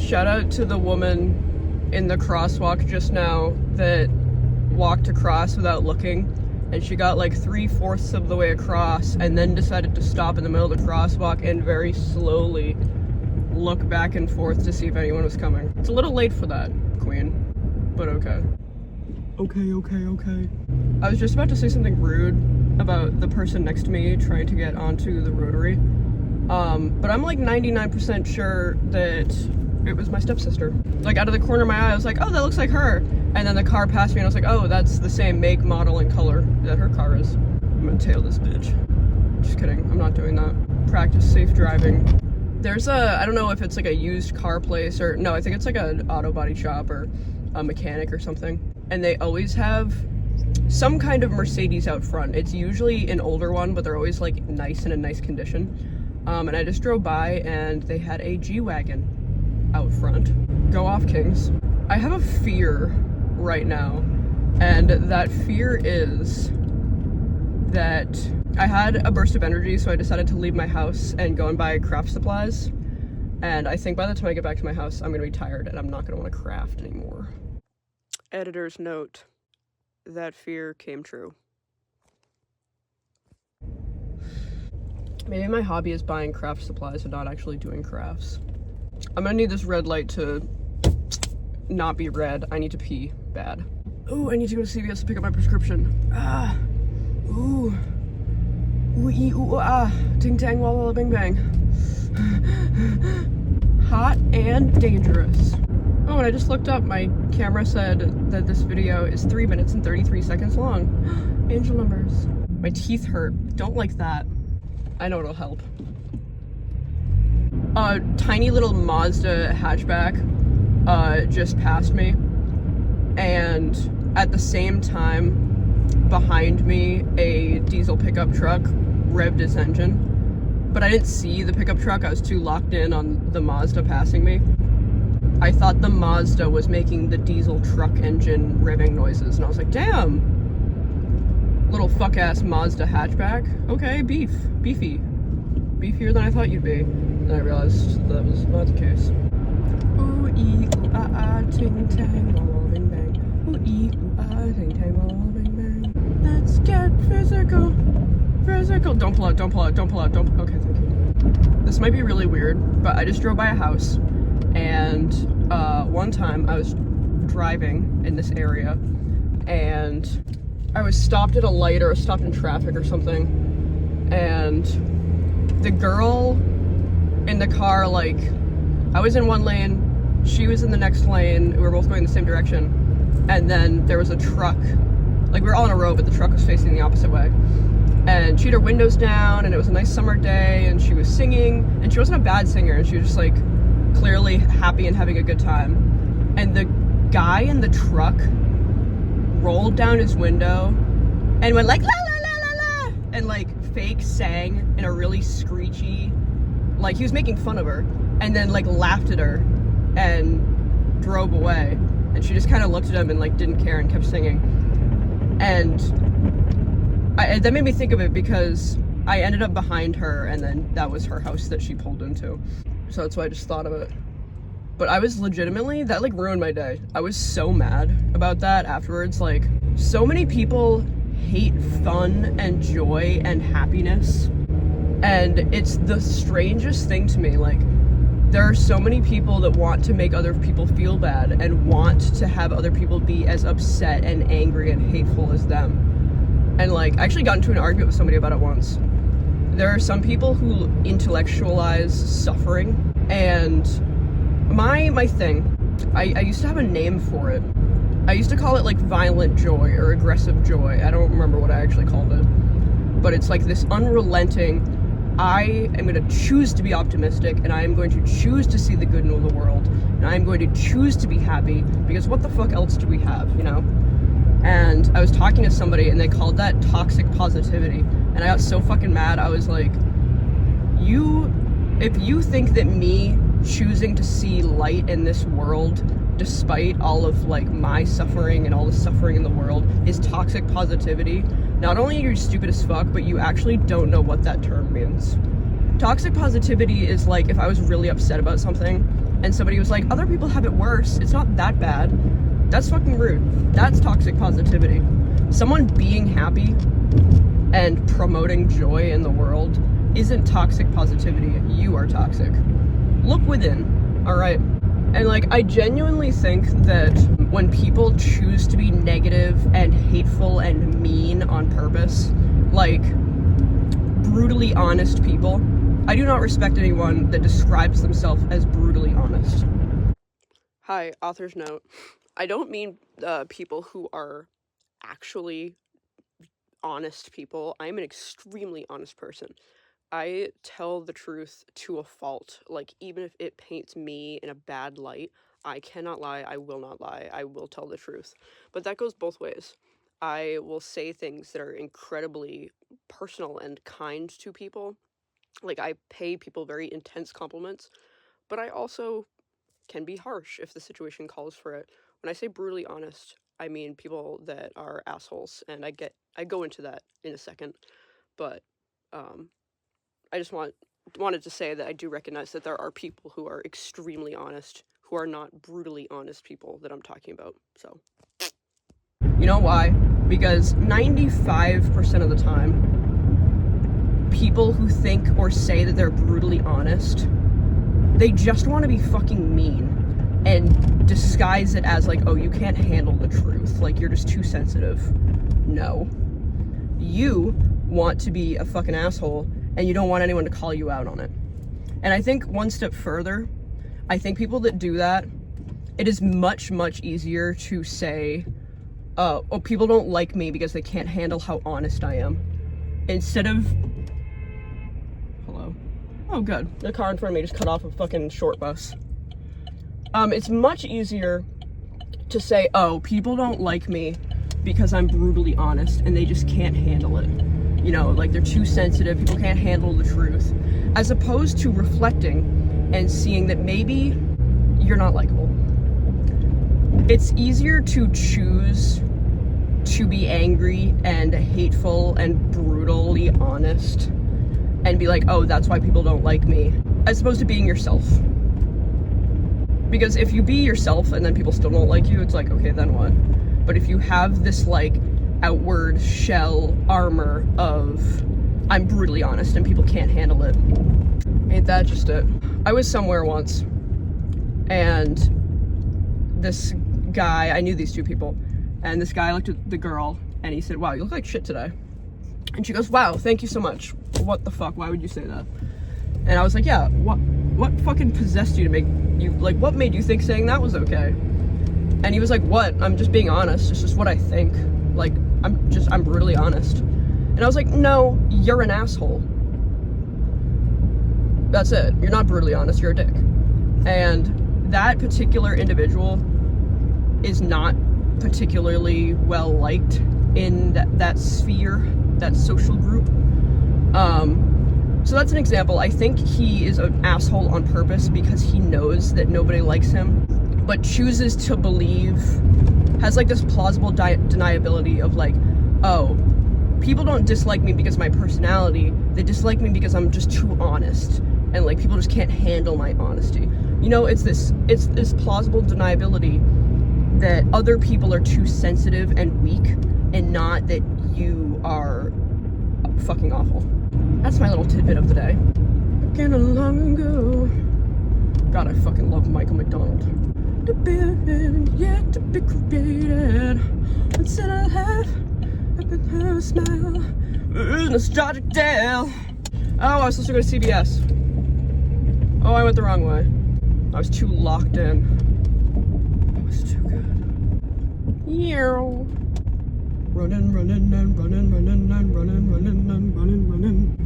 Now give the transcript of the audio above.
Shout out to the woman in the crosswalk just now that walked across without looking, and she got like 3/4 of the way across and then decided to stop in the middle of the crosswalk and very slowly look back and forth to see if anyone was coming. It's a little late for that, queen, but okay. Okay. I was just about to say something rude about the person next to me trying to get onto the rotary, but I'm like 99% sure that it was my stepsister. Like, out of the corner of my eye, I was like, oh, that looks like her. And then the car passed me and I was like, oh, that's the same make, model, and color that her car is. I'm gonna tail this bitch. Just kidding, I'm not doing that. Practice safe driving. There's a, I don't know if it's like a used car place or, no, I think it's like an auto body shop or a mechanic or something. And they always have some kind of Mercedes out front. It's usually an older one, but they're always like nice and in nice condition. And I just drove by and they had a G-Wagon out front. Go off, Kings. I have a fear right now, and that fear is that I had a burst of energy, so I decided to leave my house and go and buy craft supplies, and I think by the time I get back to my house I'm gonna be tired and I'm not gonna want to craft anymore. Editor's note: that fear came true. Maybe my hobby is buying craft supplies and not actually doing crafts. I'm gonna need this red light to not be red. I need to pee bad. Ooh, I need to go to CVS to pick up my prescription. Ah. Ooh. Ooh, ee, ooh, ah. Ting tang, walla walla, bing bang. Hot and dangerous. Oh, and I just looked up. My camera said that this video is 3 minutes and 33 seconds long. Angel numbers. My teeth hurt. Don't like that. I know it'll help. A tiny little Mazda hatchback just passed me, and at the same time behind me a diesel pickup truck revved its engine, but I didn't see the pickup truck. I was too locked in on the Mazda passing me. I thought the Mazda was making the diesel truck engine revving noises, and I was like, damn, little fuck ass Mazda hatchback. Okay, beefy. Beefier than I thought you'd be. And I realized that was not the case. Ooh, ee, ooh, ah, ah, ting, tang, walla, bing, bang. Ooh, ee, ooh, ah, ting, tang, walla, bing, bang. Let's get physical. Don't pull out. Okay, thank you. This might be really weird, but I just drove by a house, and one time I was driving in this area, and I was stopped at a light or stopped in traffic or something, and the girl in the car, like, I was in one lane, she was in the next lane, we were both going the same direction, and then there was a truck, like, we were all in a row, but the truck was facing the opposite way, and she had her windows down, and it was a nice summer day, and she was singing, and she wasn't a bad singer, and she was just, like, clearly happy and having a good time, and the guy in the truck rolled down his window and went like, la la la la la, and, like, fake sang in a really screechy, like, he was making fun of her, and then, like, laughed at her and drove away, and she just kind of looked at him and, like, didn't care and kept singing. And that made me think of it because I ended up behind her, and then that was her house that she pulled into, so that's why I just thought of it. But I was legitimately, that, like, ruined my day. I was so mad about that afterwards. Like, so many people hate fun and joy and happiness, and it's the strangest thing to me. Like, there are so many people that want to make other people feel bad and want to have other people be as upset and angry and hateful as them. And, like, I actually got into an argument with somebody about it once. There are some people who intellectualize suffering, and my thing, I used to have a name for it. I used to call it, like, violent joy or aggressive joy. I don't remember what I actually called it. But it's like this unrelenting, I am going to choose to be optimistic, and I am going to choose to see the good in the world, and I am going to choose to be happy, because what the fuck else do we have, you know? And I was talking to somebody, and they called that toxic positivity, and I got so fucking mad. I was like, if you think that me choosing to see light in this world, despite all of, like, my suffering and all the suffering in the world, is toxic positivity, not only are you stupid as fuck, but you actually don't know what that term means. Toxic positivity is like if I was really upset about something and somebody was like, other people have it worse, it's not that bad, that's fucking rude. That's toxic positivity. Someone being happy and promoting joy in the world isn't toxic positivity. You are toxic. Look within, all right? And like, I genuinely think that when people choose to be negative and hateful and mean on purpose, like brutally honest people, I do not respect anyone that describes themselves as brutally honest. Hi, author's note. I don't mean people who are actually honest people. I'm an extremely honest person. I tell the truth to a fault. Like, even if it paints me in a bad light, I cannot lie, I will not lie, I will tell the truth. But that goes both ways. I will say things that are incredibly personal and kind to people. Like, I pay people very intense compliments, but I also can be harsh if the situation calls for it. When I say brutally honest, I mean people that are assholes, and I go into that in a second, but I just wanted to say that I do recognize that there are people who are extremely honest, who are not brutally honest people that I'm talking about. So, you know why? Because 95% of the time, people who think or say that they're brutally honest, they just want to be fucking mean and disguise it as like, oh, you can't handle the truth, like you're just too sensitive. No. You want to be a fucking asshole and you don't want anyone to call you out on it. And I think one step further, I think people that do that, it is much, much easier to say, oh, people don't like me because they can't handle how honest I am. Instead of, hello? Oh, good. The car in front of me just cut off a fucking short bus. It's much easier to say, oh, people don't like me because I'm brutally honest and they just can't handle it. You know, like they're too sensitive, people can't handle the truth. As opposed to reflecting and seeing that maybe you're not likable. It's easier to choose to be angry and hateful and brutally honest and be like, oh, that's why people don't like me, as opposed to being yourself. Because if you be yourself and then people still don't like you, it's like, okay, then what? But if you have this like outward shell armor of I'm brutally honest and people can't handle it, ain't that just it? I was somewhere once and this guy, I knew these two people, and this guy looked at the girl and he said, wow, you look like shit today. And she goes, wow, thank you so much. What the fuck? Why would you say that? And I was like, yeah, what fucking possessed you to make you, like, what made you think saying that was okay? And he was like, what? I'm just being honest. It's just what I think. Like, I'm brutally honest. And I was like, no, you're an asshole. That's it. You're not brutally honest, you're a dick. And that particular individual is not particularly well liked in that sphere, that social group. So that's an example. I think he is an asshole on purpose because he knows that nobody likes him, but chooses to believe, has like this plausible deniability of like, oh, people don't dislike me because of my personality, they dislike me because I'm just too honest, and like people just can't handle my honesty. You know, it's this plausible deniability that other people are too sensitive and weak, and not that you are fucking awful. That's my little tidbit of the day. Again, long ago. God, I fucking love Michael McDonald. To be yet to be created. Once in a life, I could have a smile. Nostalgic Dale. Oh, I was supposed to go to CVS. Oh, I went the wrong way. I was too locked in. It was too good. Yeah. Running and running and running and running and running and running.